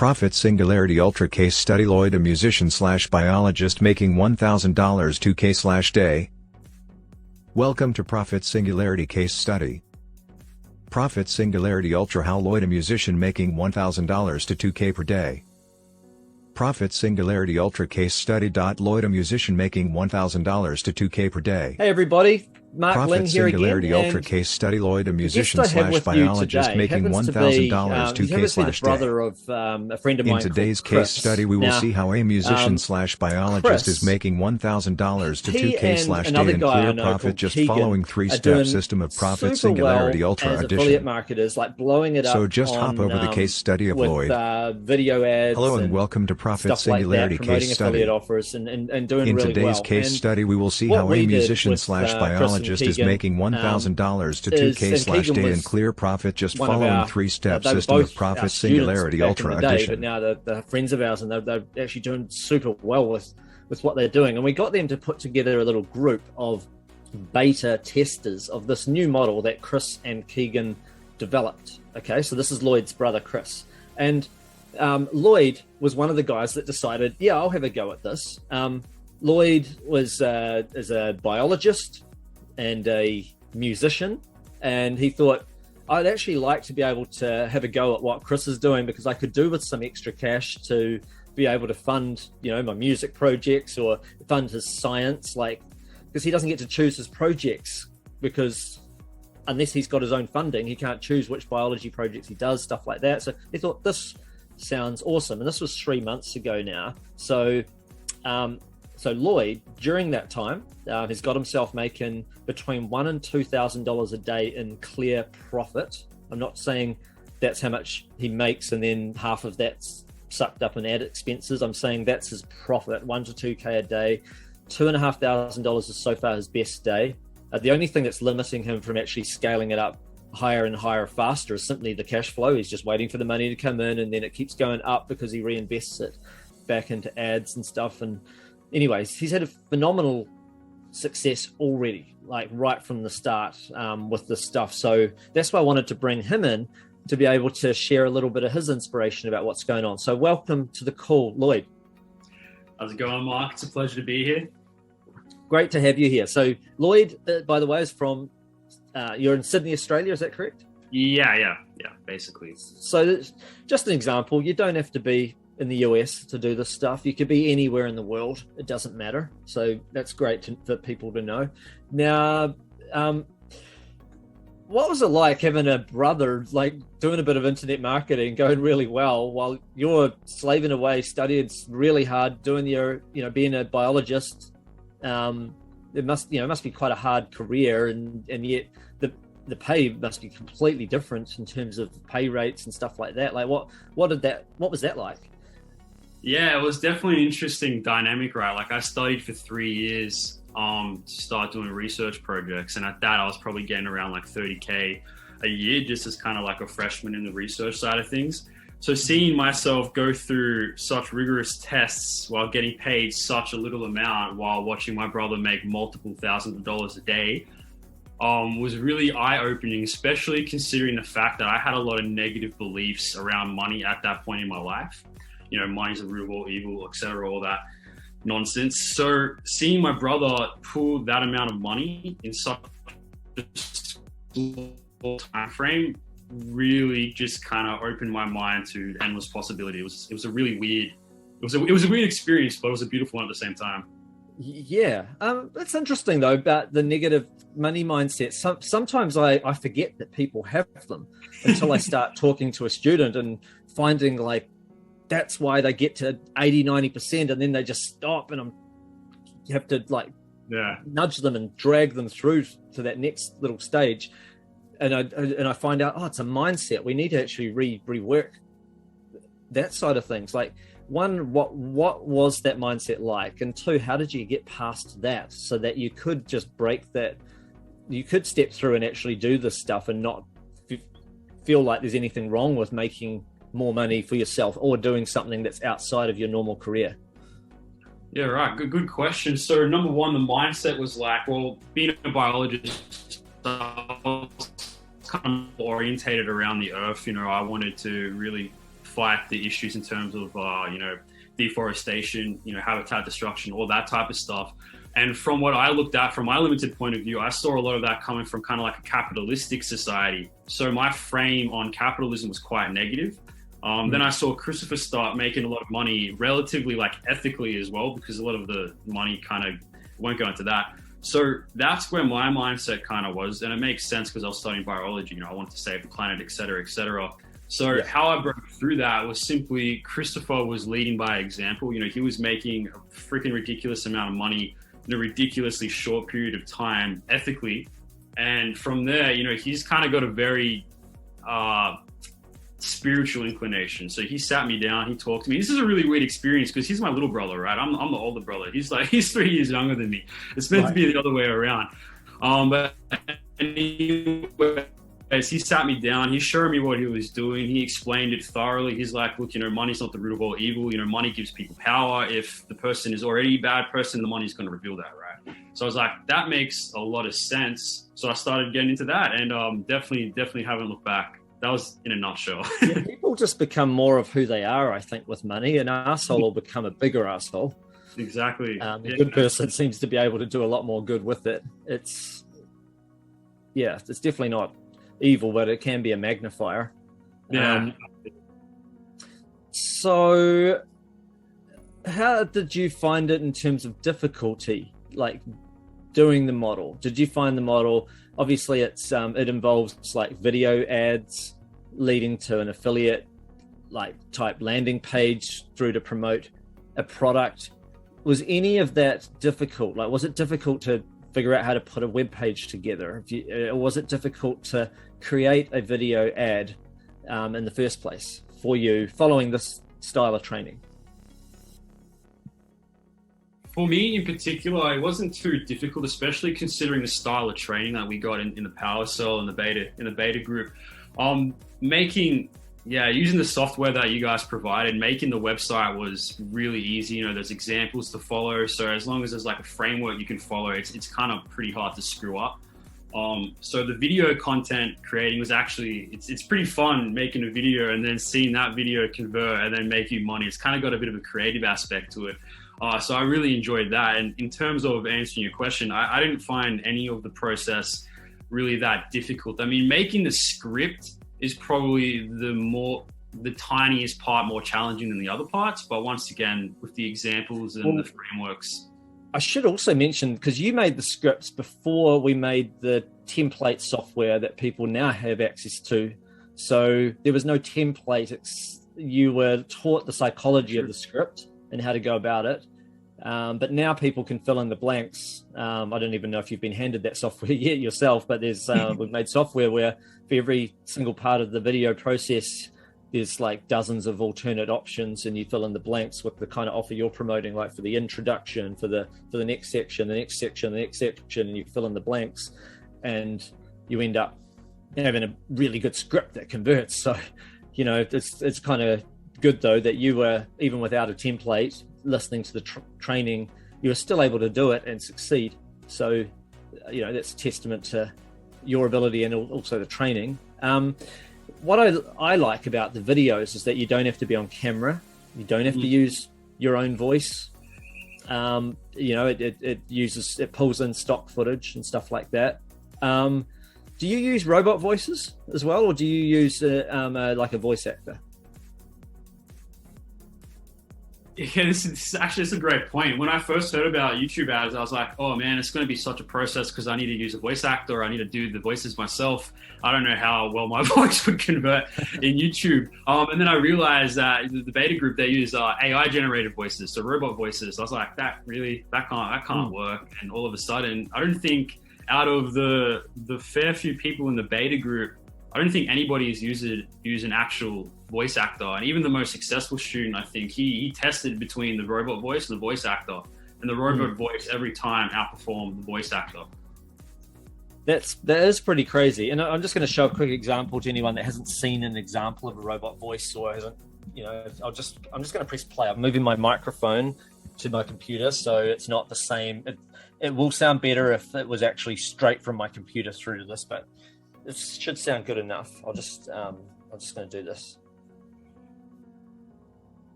Prophet Singularity Ultra Case Study. Lloyd, a musician/biologist making $1,000 2k/day. Welcome to Prophet Singularity Case Study. Prophet Singularity Ultra. How Lloyd, a musician making $1,000 to 2k per day. Prophet Singularity Ultra Case Study. Lloyd, a musician making $1,000 to 2k per day. Hey everybody, Mark Prophet Ling here Singularity again. Ultra Case Study. Lloyd, a The musician/biologist making $1,000 2k/day. brother of a friend of mine. In today's called case study, we will see how a musician/biologist is Chris, making $1,000 to he 2k/day and another and guy I clear know profit called just Keegan following are three-step doing system of Prophet super Singularity well Ultra as Edition. affiliate marketers, like blowing it up. So just on, hop over the case study of with, Lloyd. Video ads. Hello and welcome to Prophet Singularity like that, Case Study. affiliate offers and doing In really well. today's case And study, we will see what how we a did with, musician/biologist Chris is and making $1,000 to 2k/day and clear profit just following three-step system of Prophet Singularity Ultra Edition. But now they're friends of ours, and they're actually doing super well with what they're doing. And we got them to put together a little group of beta testers of this new model that Chris and Keegan developed. Okay, so this is Lloyd's brother, Chris. And Lloyd was one of the guys that decided, yeah, I'll have a go at this. Lloyd is a biologist and a musician, and he thought, I'd actually like to be able to have a go at what Chris is doing, because I could do with some extra cash to be able to fund, my music projects or fund his science, because he doesn't get to choose his projects, because unless he's got his own funding, he can't choose which biology projects he does, stuff like that. So he thought, this sounds awesome. And this was 3 months ago now. So Lloyd, during that time, has got himself making between $1,000 and $2,000 a day in clear profit. I'm not saying that's how much he makes and then half of that's sucked up in ad expenses. I'm saying that's his profit, 1 to 2k a day. $2,500 is so far his best day. The only thing that's limiting him from actually scaling it up higher and higher faster is simply the cash flow. He's just waiting for the money to come in, and then it keeps going up because he reinvests it back into ads and stuff. And anyways, he's had a phenomenal success already, right from the start with this stuff. So that's why I wanted to bring him in to be able to share a little bit of his inspiration about what's going on. So welcome to the call, Lloyd. How's it going, Mark? It's a pleasure to be here. Great to have you here. So Lloyd, by the way, is from, you're in Sydney, Australia, is that correct? Yeah, basically. So just an example, you don't have to be in the US to do this stuff. You could be anywhere in the world. It doesn't matter. So that's great for people to know. Now, what was it like having a brother, doing a bit of internet marketing, going really well, while you're slaving away, studying really hard, doing your, being a biologist? It must be quite a hard career, and yet the pay must be completely different in terms of pay rates and stuff like that. What was that like? Yeah, it was definitely an interesting dynamic, right? I studied for 3 years to start doing research projects, and at that I was probably getting around $30k a year just as kind of a freshman in the research side of things. So seeing myself go through such rigorous tests while getting paid such a little amount while watching my brother make multiple thousands of dollars a day was really eye-opening, especially considering the fact that I had a lot of negative beliefs around money at that point in my life. Money's the root of all evil, etc., all that nonsense. So seeing my brother pull that amount of money in such a small time frame really just kind of opened my mind to endless possibility. It was a really weird, it was a weird experience, but it was a beautiful one at the same time. Yeah, that's interesting though about the negative money mindset. Sometimes I forget that people have them until I start talking to a student and finding that's why they get to 80-90% and then they just stop, and you have to nudge them and drag them through to that next little stage. And I find out, it's a mindset. We need to actually rework that side of things. One, what was that mindset like? And two, how did you get past that so that you could just break that? You could step through and actually do this stuff and not feel like there's anything wrong with making more money for yourself or doing something that's outside of your normal career. Yeah, right. Good question. So number one, the mindset was being a biologist, I was kind of orientated around the earth. I wanted to really fight the issues in terms of, deforestation, habitat destruction, all that type of stuff. And from what I looked at, from my limited point of view, I saw a lot of that coming from kind of like a capitalistic society. So my frame on capitalism was quite negative. Then I saw Christopher start making a lot of money relatively like ethically as well, because a lot of the money kind of won't go into that. So that's where my mindset kind of was. And it makes sense because I was studying biology, I wanted to save the planet, et cetera, et cetera. So how I broke through that was simply Christopher was leading by example. He was making a freaking ridiculous amount of money in a ridiculously short period of time ethically. And from there, he's kind of got a very spiritual inclination. So he sat me down, he talked to me. This is a really weird experience because he's my little brother, right? I'm the older brother. He's 3 years younger than me. It's meant to be the other way around. But anyways, he sat me down, he showed me what he was doing, he explained it thoroughly. He's like, look, money's not the root of all evil. Money gives people power. If the person is already a bad person, the money's going to reveal that, right? So I was like, that makes a lot of sense. So I started getting into that, and definitely haven't looked back. That was in a nutshell. People just become more of who they are, I think, with money. An asshole will become a bigger asshole. Exactly. A good person seems to be able to do a lot more good with it. It's definitely not evil, but it can be a magnifier. Yeah. So how did you find it in terms of difficulty, like doing the model? Did you find the model, obviously it involves like video ads leading to an affiliate like type landing page through to promote a product? Was any of that difficult? Like, was it difficult to figure out how to put a web page together? Or was it difficult to create a video ad in the first place for you following this style of training? For me in particular, it wasn't too difficult, especially considering the style of training that we got in the Power Cell and the beta group. Using the software that you guys provided, making the website was really easy. There's examples to follow. So as long as there's like a framework you can follow, it's kind of pretty hard to screw up. So the video content creating was actually, it's pretty fun making a video and then seeing that video convert and then make you money. It's kind of got a bit of a creative aspect to it. So I really enjoyed that. And in terms of answering your question, I didn't find any of the process really that difficult. I mean, making the script is probably the tiniest part more challenging than the other parts. But once again, with the examples and the frameworks. I should also mention, because you made the scripts before we made the template software that people now have access to. So there was no template. You were taught the psychology of the script and how to go about it. But now people can fill in the blanks. I don't even know if you've been handed that software yet yourself, but we've made software where for every single part of the video process, there's like dozens of alternate options, and you fill in the blanks with the kind of offer you're promoting, like for the introduction, for the next section, the next section, the next section, and you fill in the blanks, and you end up having a really good script that converts. So, it's kind of good though that you were, even without a template, listening to the training, you were still able to do it and succeed. So, that's a testament to your ability and also the training. What I like about the videos is that you don't have to be on camera. You don't have to use your own voice. It pulls in stock footage and stuff like that. Do you use robot voices as well, or do you use like a voice actor? Yeah, this is a great point. When I first heard about YouTube ads, I was like, oh man, it's going to be such a process because I need to use a voice actor. I need to do the voices myself. I don't know how well my voice would convert in YouTube. And then I realized that the beta group, they use AI generated voices, so robot voices. I was like, that can't work. And all of a sudden, I don't think out of the fair few people in the beta group, I don't think anybody has used an actual voice actor. And even the most successful student, I think he tested between the robot voice and the voice actor, and the robot voice every time outperformed the voice actor. That is pretty crazy. And I'm just going to show a quick example to anyone that hasn't seen an example of a robot voice or hasn't, I'm just going to press play. I'm moving my microphone to my computer, so it's not the same. It will sound better if it was actually straight from my computer through to this, but it should sound good enough. I'm just going to do this.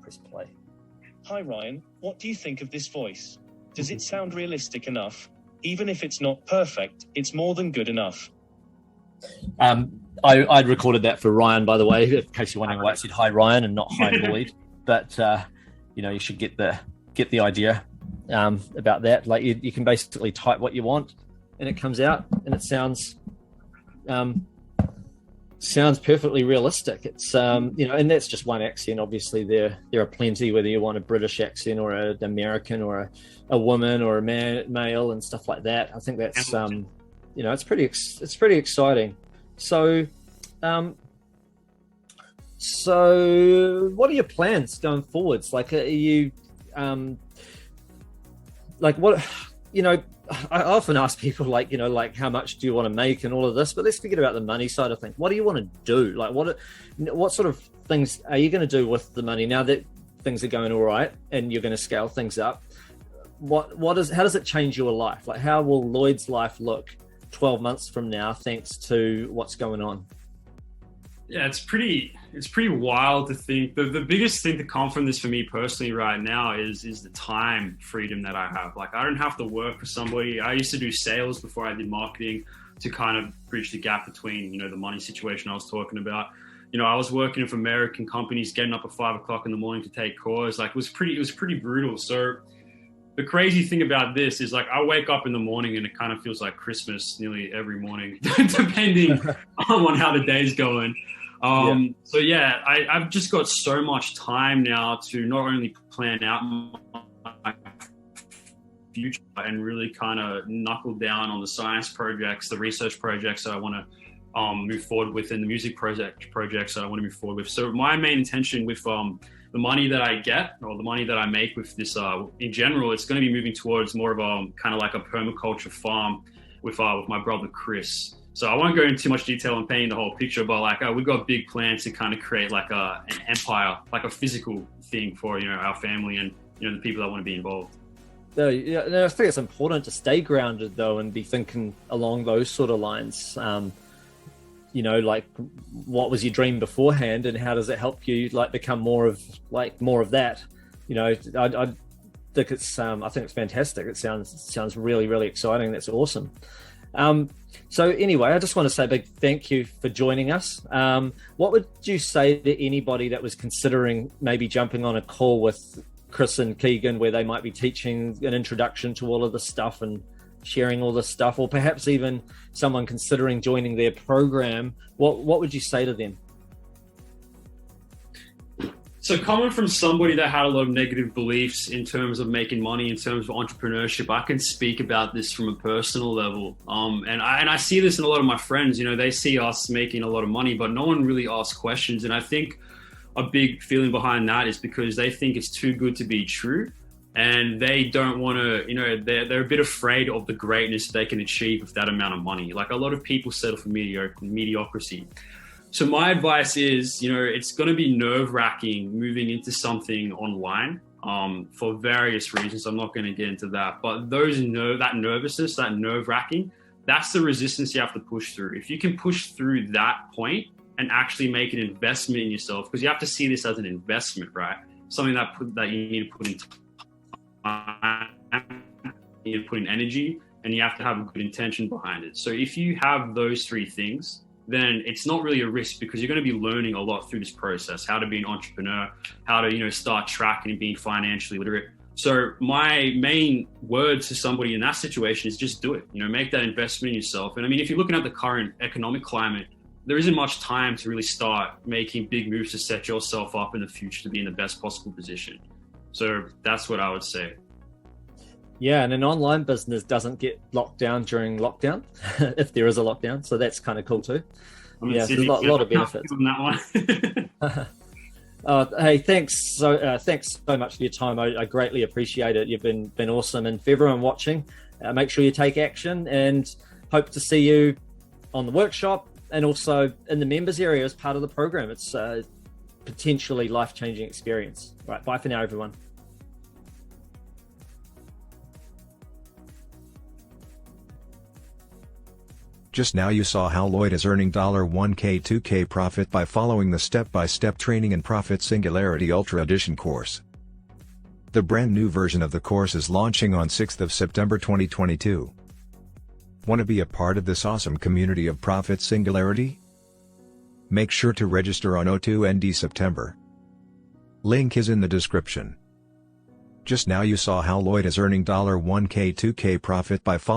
press play. Hi Ryan, what do you think of this voice? Does it sound realistic enough? Even if it's not perfect, it's more than good enough. I recorded that for Ryan, by the way, in case you're wondering why it said hi Ryan and not hi Lloyd. But you should get the idea about that. Like you can basically type what you want, and it comes out, and it sounds perfectly realistic. It's and that's just one accent. Obviously, there are plenty. Whether you want a British accent or an American or a woman or a male and stuff like that. I think that's it's pretty exciting. So what are your plans going forwards? Like, are you what? I often ask people like how much do you want to make and all of this, but let's forget about the money side of things. What do you want to do? Like what sort of things are you going to do with the money now that things are going all right and you're going to scale things up? How does it change your life? Like, how will Lloyd's life look 12 months from now thanks to what's going on? Yeah, it's pretty wild to think. The biggest thing to come from this for me personally right now is the time freedom that I have. Like, I don't have to work for somebody. I used to do sales before I did marketing to kind of bridge the gap between, the money situation I was talking about. I was working for American companies, getting up at 5 o'clock in the morning to take calls. Like, it was pretty brutal. So the crazy thing about this is, like, I wake up in the morning and it kind of feels like Christmas nearly every morning, depending on how the day's going. So yeah, I've just got so much time now to not only plan out my future and really kind of knuckle down on the science projects, the research projects that I want to move forward with, and the music projects that I want to move forward with. So my main intention with the money that I get, or the money that I make with this, in general, it's going to be moving towards more of a kind of like a permaculture farm with my brother Chris. So I won't go into too much detail on painting the whole picture, but like we've got big plans to kind of create like an empire, like a physical thing for our family and the people that want to be involved. I think it's important to stay grounded though and be thinking along those sort of lines. Like, what was your dream beforehand, and how does it help you like become more of that? I think it's fantastic. It sounds really, really exciting. That's awesome. So anyway, I just want to say a big thank you for joining us. What would you say to anybody that was considering maybe jumping on a call with Chris and Keegan, where they might be teaching an introduction to all of this stuff and sharing all this stuff, or perhaps even someone considering joining their program? What would you say to them? So coming from somebody that had a lot of negative beliefs in terms of making money, in terms of entrepreneurship, I can speak about this from a personal level. And I see this in a lot of my friends. They see us making a lot of money, but no one really asks questions. And I think a big feeling behind that is because they think it's too good to be true. And they don't want to, they're a bit afraid of the greatness they can achieve with that amount of money. Like, a lot of people settle for mediocrity. So my advice is, it's going to be nerve-wracking moving into something online for various reasons. I'm not going to get into that. But that nervousness, that nerve-wracking, that's the resistance you have to push through. If you can push through that point and actually make an investment in yourself, because you have to see this as an investment, right? Something that you need to put in time, you need to put in energy, and you have to have a good intention behind it. So if you have those three things, then it's not really a risk, because you're going to be learning a lot through this process, how to be an entrepreneur, how to, start tracking and being financially literate. So my main words to somebody in that situation is just do it, make that investment in yourself. And I mean, if you're looking at the current economic climate, there isn't much time to really start making big moves to set yourself up in the future to be in the best possible position. So that's what I would say. Yeah, and an online business doesn't get locked down during lockdown, if there is a lockdown. So that's kind of cool too. There's a lot of benefits. On that one. Hey, thanks so much for your time. I greatly appreciate it. You've been awesome. And for everyone watching, make sure you take action, and hope to see you on the workshop and also in the members area as part of the program. It's a potentially life-changing experience. All right, bye for now, everyone. Just now you saw how Lloyd is earning $1k-2k profit by following the step-by-step training and Profit Singularity Ultra Edition course. The brand new version of the course is launching on 6th of September 2022. Want to be a part of this awesome community of Profit Singularity? Make sure to register on 02nd September. Link is in the description. Just now you saw how Lloyd is earning $1k-2k profit by following